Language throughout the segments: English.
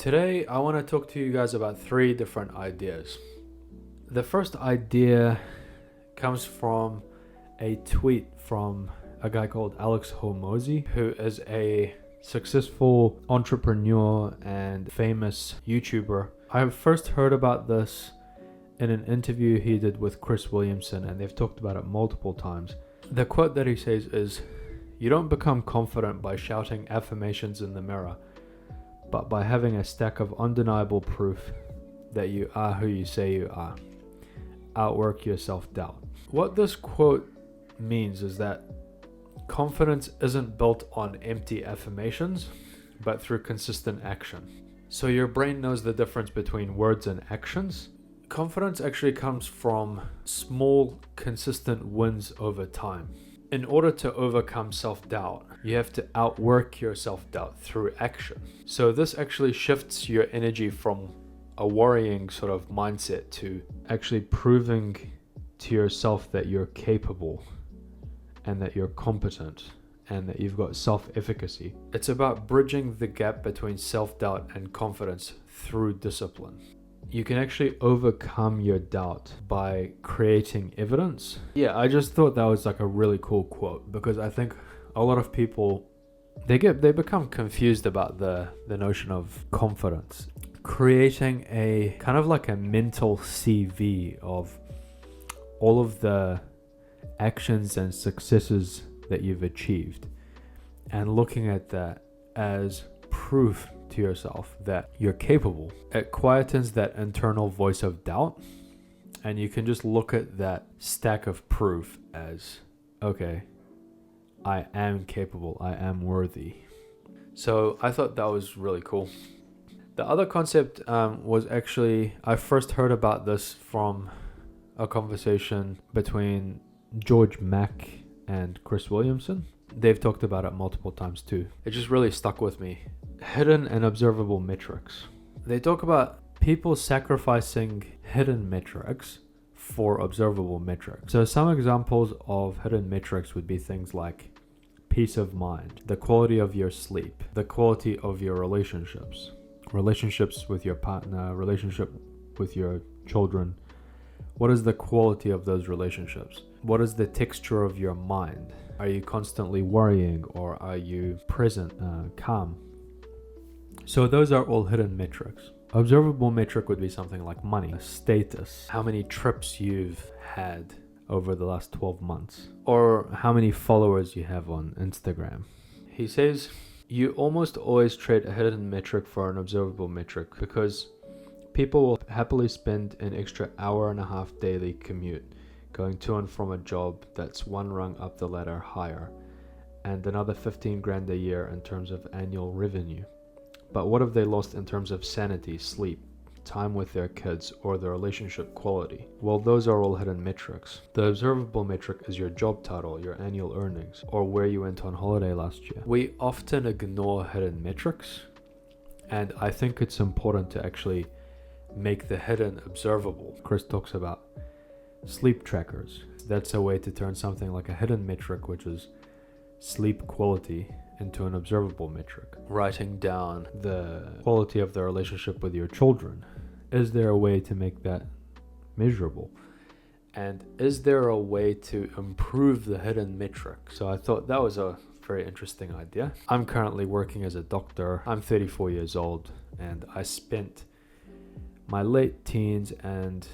Today, I want to talk to you guys about 3 different ideas. The first idea comes from a tweet from a guy called Alex Hormozi, who is a successful entrepreneur and famous YouTuber. I first heard about this in an interview he did with Williamson, and they've talked about it multiple times. The quote that he says is, "You don't become confident by shouting affirmations in the mirror, but by having a stack of undeniable proof that you are who you say you are. Outwork your self-doubt." What this quote means is that confidence isn't built on empty affirmations, but through consistent action. So your brain knows the difference between words and actions. Confidence actually comes from small, consistent wins over time. In order to overcome self-doubt, you have to outwork your self-doubt through action. So this actually shifts your energy from a worrying sort of mindset to actually proving to yourself that you're capable and that you're competent and that you've got self-efficacy. It's about bridging the gap between self-doubt and confidence through discipline. You can actually overcome your doubt by creating evidence. Yeah, I just thought that was like a really cool quote, because I think a lot of people, they become confused about the notion of confidence. Creating a kind of like a mental CV of all of the actions and successes that you've achieved, and looking at that as proof to yourself that you're capable. It quietens that internal voice of doubt, and you can just look at that stack of proof as, okay, I am capable, I am worthy. So I thought that was really cool. The other concept was actually, I first heard about this from a conversation between George Mack and Williamson. They've talked about it multiple times too. It just really stuck with me. Hidden and observable metrics. They talk about people sacrificing hidden metrics for observable metrics. So some examples of hidden metrics would be things like peace of mind, the quality of your sleep, the quality of your relationships with your partner, relationship with your children. What is the quality of those relationships? What is the texture of your mind? Are you constantly worrying, or are you present, calm? So those are all hidden metrics. Observable metric would be something like money, status, how many trips you've had over the last 12 months, or how many followers you have on Instagram. He says, you almost always trade a hidden metric for an observable metric, because people will happily spend an extra hour and a half daily commute going to and from a job that's one rung up the ladder higher, and another 15 grand a year in terms of annual revenue. But what have they lost in terms of sanity, sleep, time with their kids, or their relationship quality? Well, those are all hidden metrics. The observable metric is your job title, your annual earnings, or where you went on holiday last year. We often ignore hidden metrics, and I think it's important to actually make the hidden observable. Chris talks about sleep trackers. That's a way to turn something like a hidden metric, which is sleep quality, into an observable metric. Writing down the quality of the relationship with your children. Is there a way to make that measurable? And is there a way to improve the hidden metric? So I thought that was a very interesting idea. I'm currently working as a doctor. I'm 34 years old, and I spent my late teens and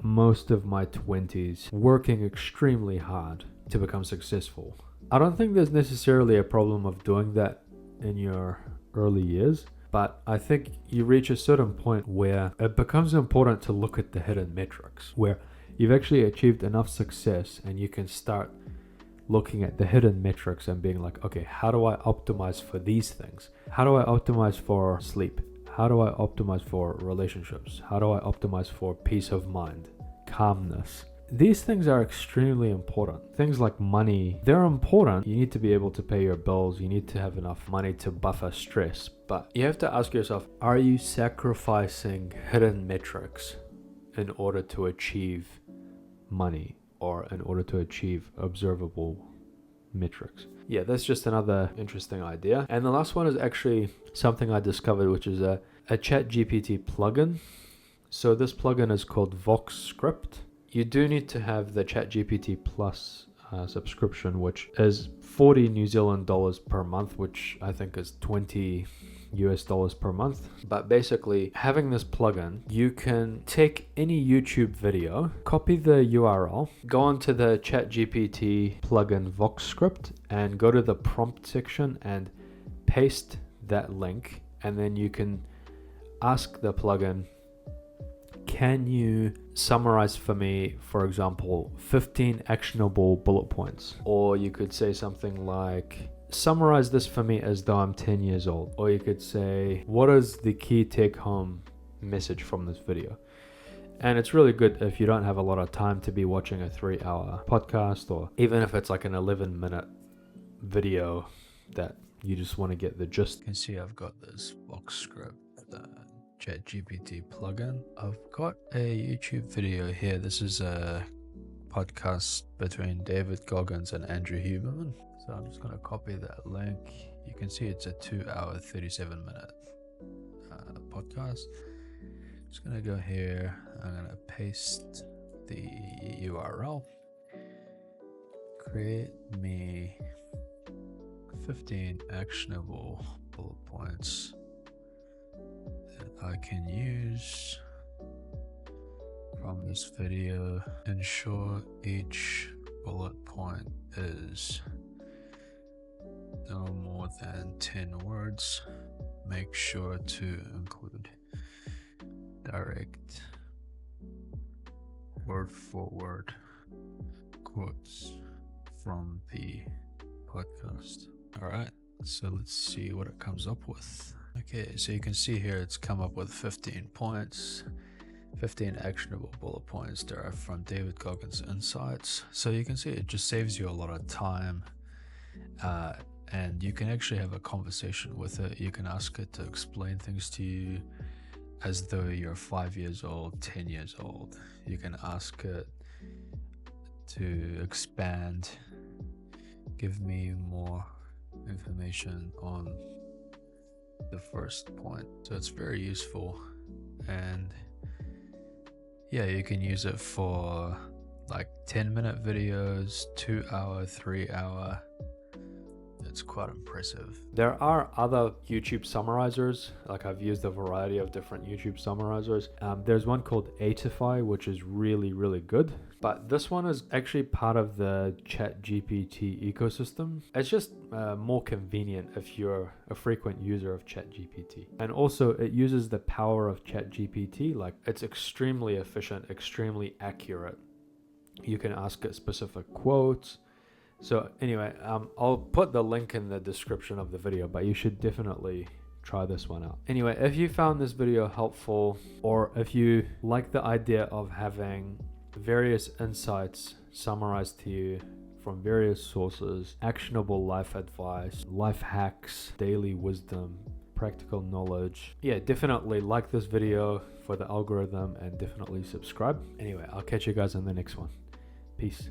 most of my 20s working extremely hard to become successful. I don't think there's necessarily a problem of doing that in your early years, but I think you reach a certain point where it becomes important to look at the hidden metrics, where you've actually achieved enough success and you can start looking at the hidden metrics and being like, okay, how do I optimize for these things? How do I optimize for sleep? How do I optimize for relationships? How do I optimize for peace of mind, calmness? These things are extremely important. Things like money, they're important. You need to be able to pay your bills. You need to have enough money to buffer stress. But you have to ask yourself, are you sacrificing hidden metrics in order to achieve money, or in order to achieve observable metrics. Yeah, that's just another interesting idea. And the last one is actually something I discovered, which is a ChatGPT plugin. So this plugin is called VoxScript. You do need to have the ChatGPT Plus subscription, which is 40 New Zealand dollars per month, which I think is 20 US dollars per month. But basically, having this plugin, you can take any YouTube video, copy the URL, go onto the ChatGPT plugin VoxScript, and go to the prompt section and paste that link, and then you can ask the plugin, can you summarize for me, for example, 15 actionable bullet points? Or you could say something like, summarize this for me as though I'm 10 years old. Or you could say, what is the key take home message from this video? And it's really good if you don't have a lot of time to be watching a 3-hour podcast, or even if it's like an 11-minute video that you just want to get the gist. You can see I've got this VoxScript, the ChatGPT plugin. I've got a YouTube video here. This is a podcast between David Goggins and Andrew Huberman. So I'm just going to copy that link. You can see it's a 2-hour, 37-minute podcast. Just going to go here. I'm going to paste the URL. Create me 15 actionable bullet points that I can use from this video. Ensure each bullet point is no more than 10 words. Make sure to include direct word for word quotes from the podcast. Alright, so let's see what it comes up with. Okay, so you can see here it's come up with 15 points, 15 actionable bullet points derived from David Goggins' insights. So you can see it just saves you a lot of time, and you can actually have a conversation with it. You can ask it to explain things to you as though you're 5 years old, 10 years old. You can ask it to expand, give me more information on the first point. So it's very useful, and yeah, you can use it for like 10-minute videos, 2-hour, 3-hour. It's quite impressive. There are other YouTube summarizers. Like, I've used a variety of different YouTube summarizers. There's one called Atify, which is really, really good. But this one is actually part of the ChatGPT ecosystem. It's just more convenient if you're a frequent user of ChatGPT. And also it uses the power of ChatGPT. Like, it's extremely efficient, extremely accurate. You can ask it specific quotes. So anyway, I'll put the link in the description of the video, but you should definitely try this one out. Anyway, if you found this video helpful, or if you like the idea of having various insights summarized to you from various sources, actionable life advice, life hacks, daily wisdom, practical knowledge, yeah, definitely like this video for the algorithm and definitely subscribe. Anyway, I'll catch you guys in the next one. Peace.